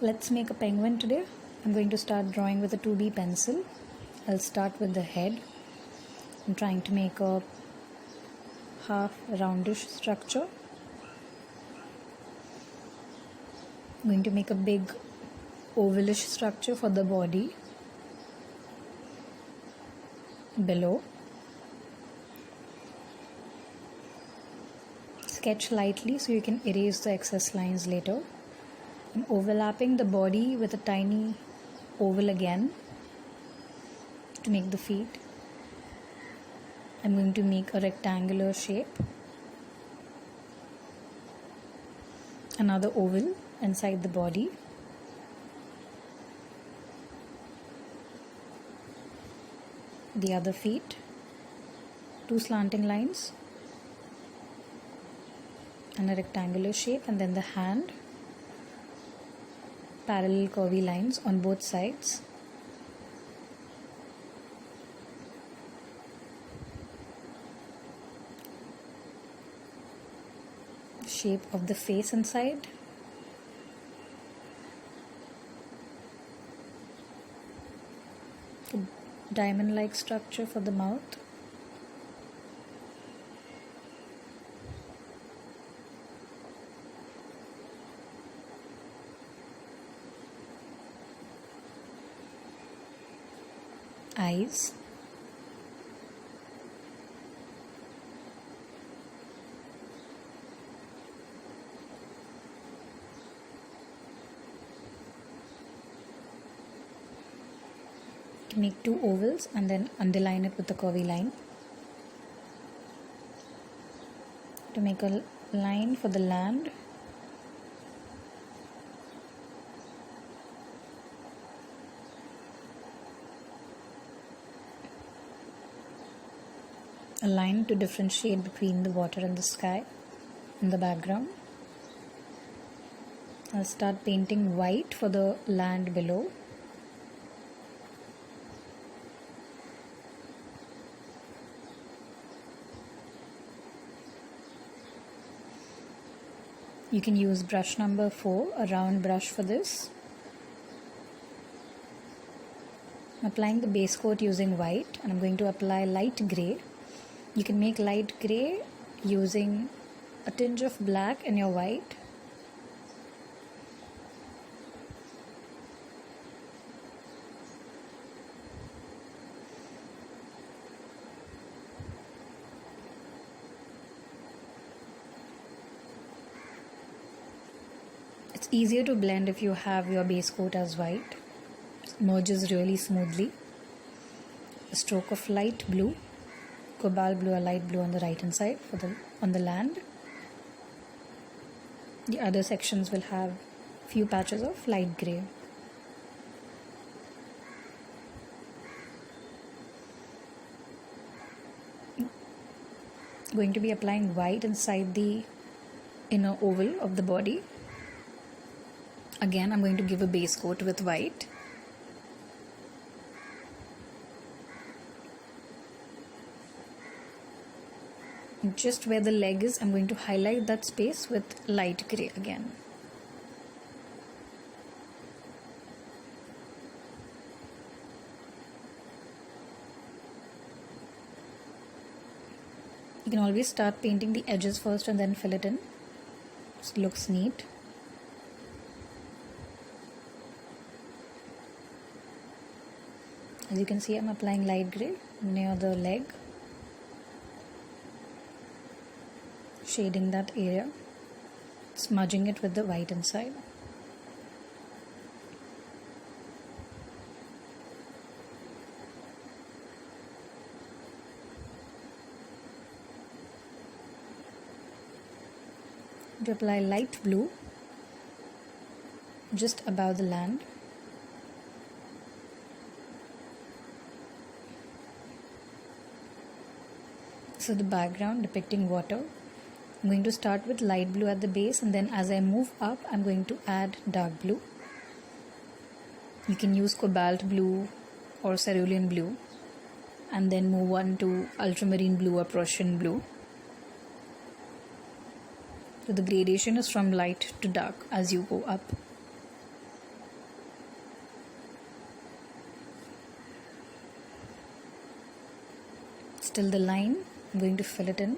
Let's make a penguin today. I'm going to start drawing with a 2B pencil. I'll start with the head. I'm trying to make a half roundish structure. I'm going to make a big ovalish structure for the body below. Sketch lightly so you can erase the excess lines later. I'm overlapping the body with a tiny oval again to make the feet. I'm going to make a rectangular shape, another oval inside the body, the other feet, two slanting lines and a rectangular shape, and then the hand, parallel curvy lines on both sides. Shape of the face inside. A diamond-like structure for the mouth. Eyes. Make two ovals and then underline it with a curvy line. To make a line for the land, a line to differentiate between the water and the sky in the background. I'll start painting white for the land below. You can use brush number 4, a round brush for this. I'm applying the base coat using white, and I'm going to apply light grey. You can make light grey using a tinge of black in your white. It's easier to blend if you have your base coat as white. It merges really smoothly. A stroke of light blue, cobalt blue or light blue on the right hand side on the land. The other sections will have few patches of light grey. Going to be applying white inside the inner oval of the body. Again, I'm going to give a base coat with white. And just where the leg is, I'm going to highlight that space with light grey again. You can always start painting the edges first and then fill it in. It looks neat. As you can see, I'm applying light grey near the leg, shading that area, smudging it with the white inside. To apply light blue just above the land. So the background depicting water. I'm going to start with light blue at the base, and then as I move up, I'm going to add dark blue. You can use cobalt blue or cerulean blue, and then move on to ultramarine blue or Prussian blue. So the gradation is from light to dark as you go up. till the line. I'm going to fill it in.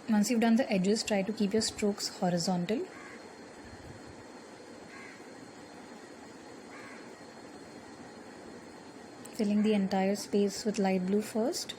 Once you've done the edges, try to keep your strokes horizontal. Filling the entire space with light blue first.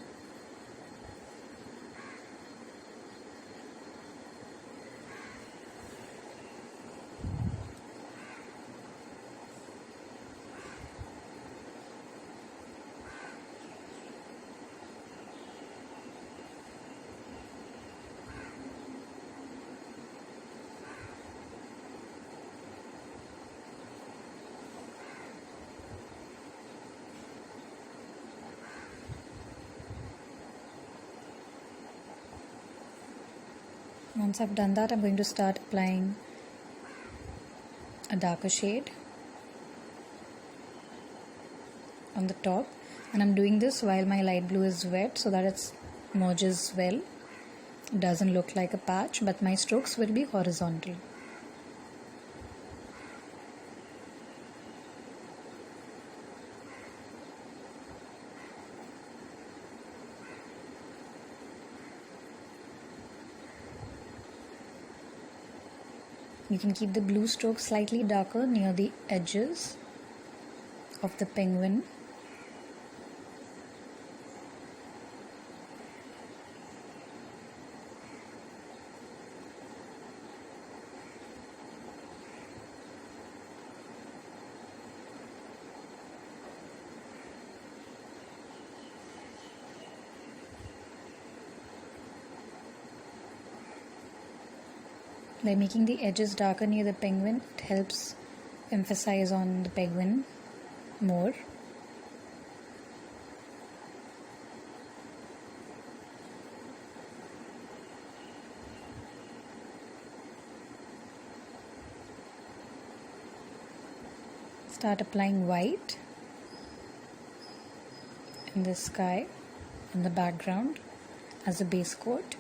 Once I've done that, I'm going to start applying a darker shade on the top, and I'm doing this while my light blue is wet so that it merges well. It doesn't look like a patch, but my strokes will be horizontal. You can keep the blue stroke slightly darker near the edges of the penguin. By making the edges darker near the penguin, it helps emphasize on the penguin more. Start applying white in the sky, in the background, as a base coat.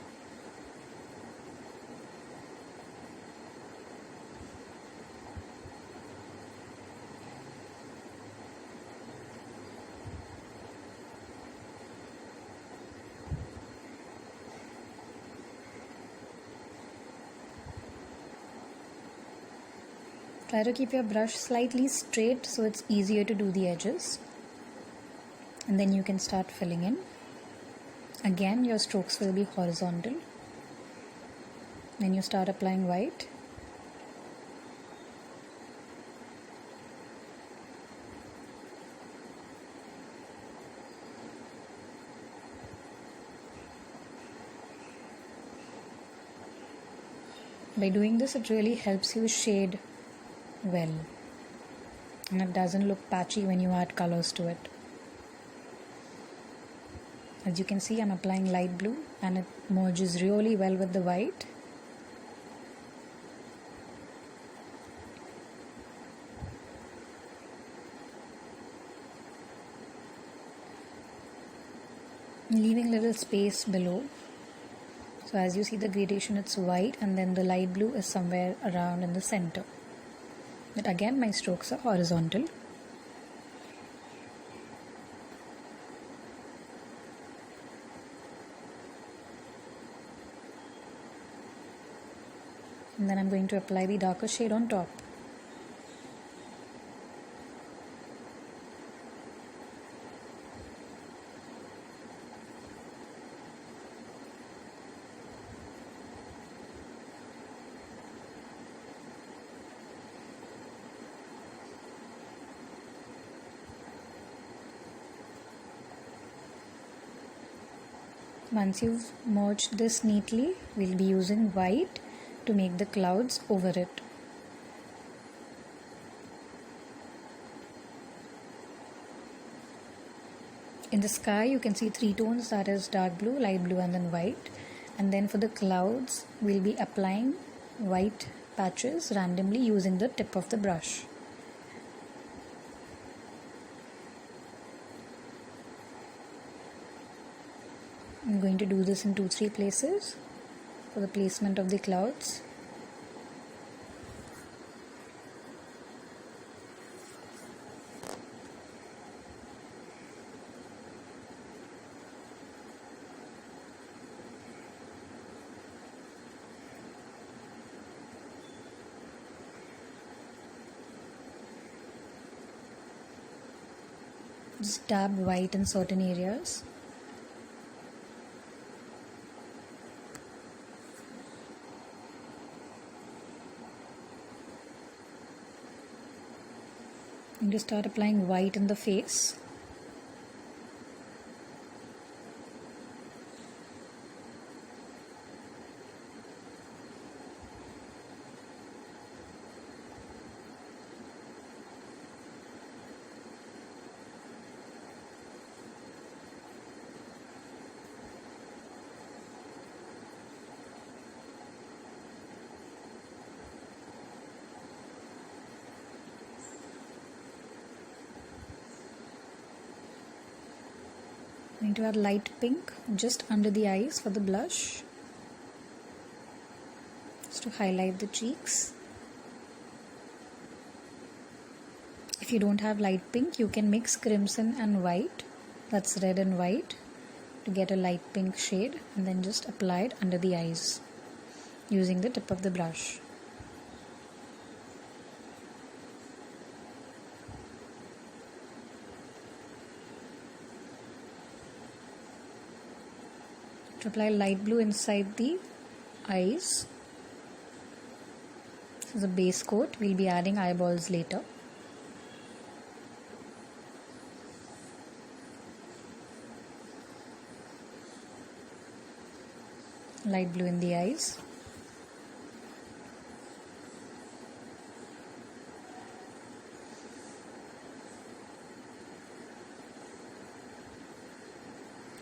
Try to keep your brush slightly straight so it's easier to do the edges. And then you can start filling in. Again, your strokes will be horizontal. Then you start applying white. By doing this, it really helps you shade well, and it doesn't look patchy when you add colors to it. As you can see, I'm applying light blue and it merges really well with the white. Leaving little space below. So as you see the gradation, it's white and then the light blue is somewhere around in the center. But again, my strokes are horizontal. And then I'm going to apply the darker shade on top. Once you've merged this neatly, we'll be using white to make the clouds over it. In the sky, you can see three tones, that is dark blue, light blue, and then white. And then for the clouds, we'll be applying white patches randomly using the tip of the brush. I'm going to do this in 2-3 places for the placement of the clouds. Just dab white in certain areas. I'm going to start applying white in the face. I'm going to add light pink just under the eyes for the blush, just to highlight the cheeks. If you don't have light pink, you can mix crimson and white, that's red and white, to get a light pink shade, and then just apply it under the eyes using the tip of the brush. To apply light blue inside the eyes. This is a base coat. We'll be adding eyeballs later. Light blue in the eyes.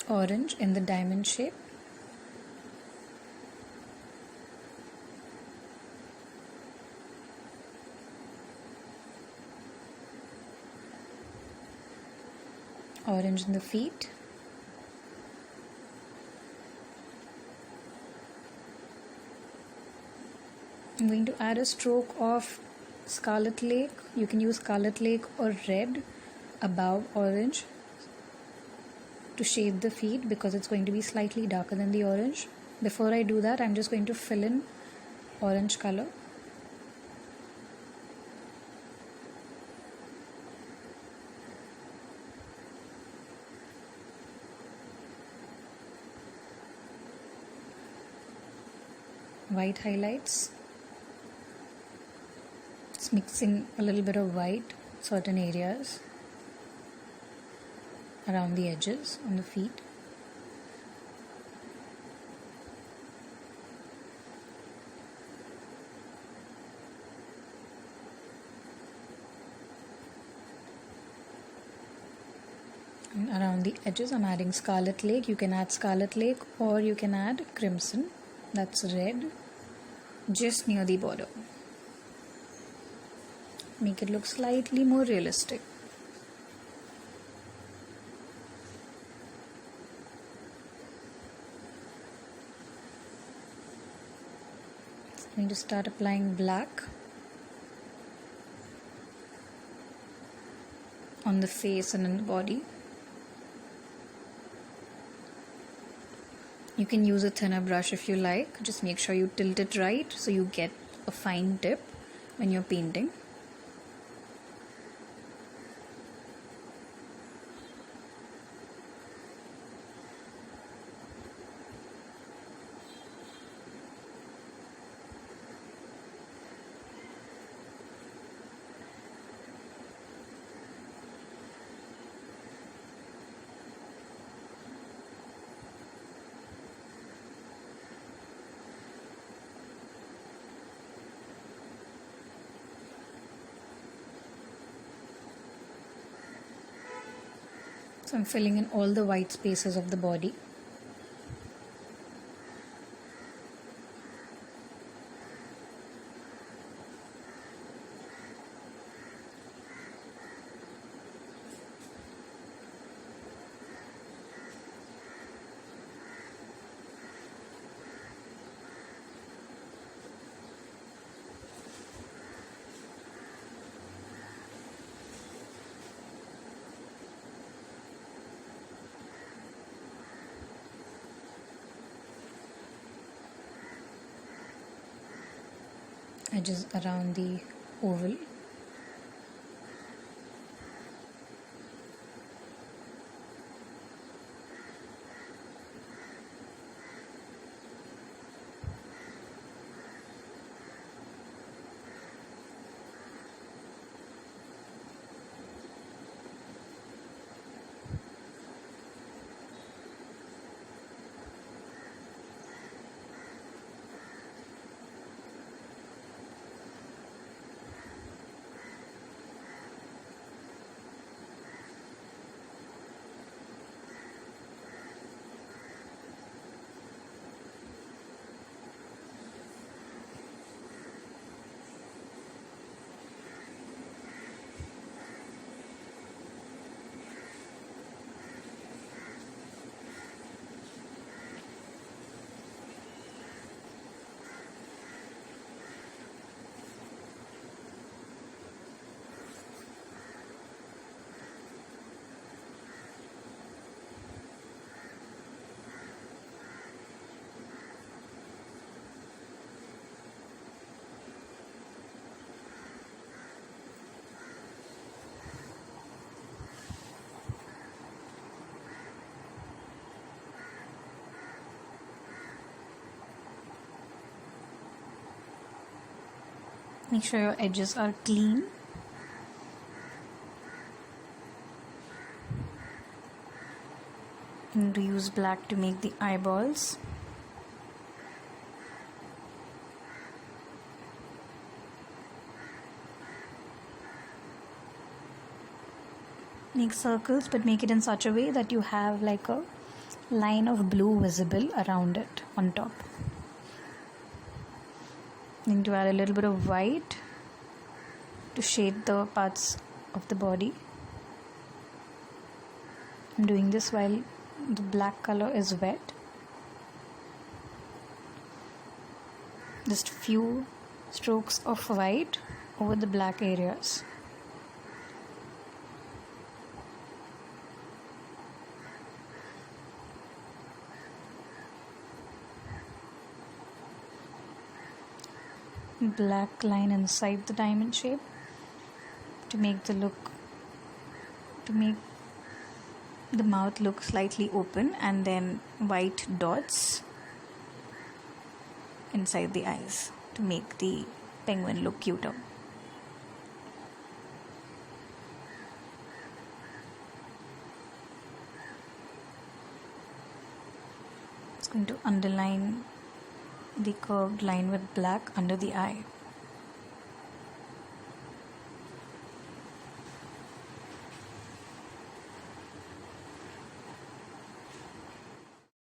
Orange in the diamond shape. Orange in the feet. I'm going to add a stroke of Scarlet Lake. You can use Scarlet Lake or red above orange to shade the feet because it's going to be slightly darker than the orange. Before I do that, I'm just going to fill in orange color. White highlights. Just mixing a little bit of white certain areas around the edges on the feet. And around the edges I'm adding Scarlet Lake. You can add Scarlet Lake or you can add crimson, that's red, just near the border. Make it look slightly more realistic. I'm going to start applying black on the face and on the body. You can use a thinner brush if you like. Just make sure you tilt it right so you get a fine tip when you're painting. So I'm filling in all the white spaces of the body. edges around the oval. Make sure your edges are clean. And use black to make the eyeballs. Make circles, but make it in such a way that you have like a line of blue visible around it on top. Need to add a little bit of white to shade the parts of the body. I'm doing this while the black color is wet. Just few strokes of white over the black areas. Black line inside the diamond shape to make the mouth look slightly open, and then white dots inside the eyes to make the penguin look cuter. It's going to underline the curved line with black under the eye.